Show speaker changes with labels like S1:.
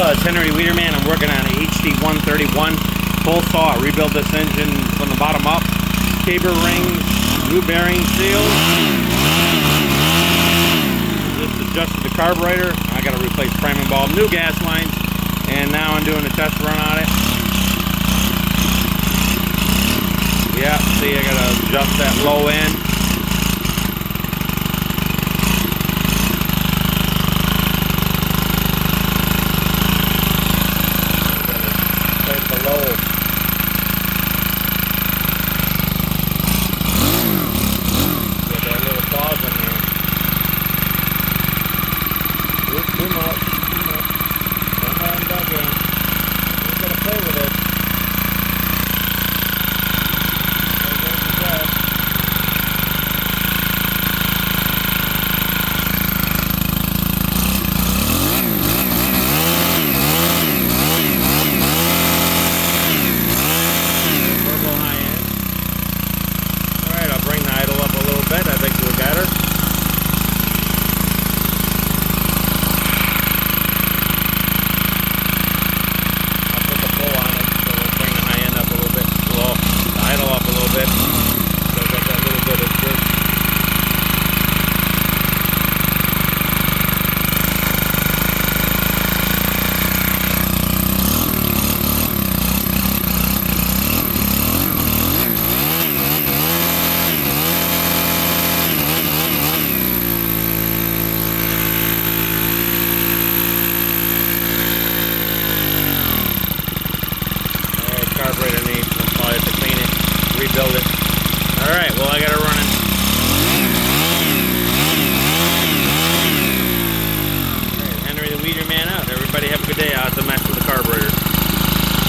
S1: it's Henry Wiederman. I'm working on an HT 131 full saw. Rebuild this engine from the bottom up. Caber rings, new bearing seals. Just adjusted the carburetor. I got to replace priming bulb, new gas lines, and now I'm doing a test run on it. Yeah, see, I got to adjust that low end. Carburetor needs, we'll probably have to clean it, rebuild it. Alright, well, I got it running. Alright, Henry the Weeder Man out. Everybody have a good day out at the mess.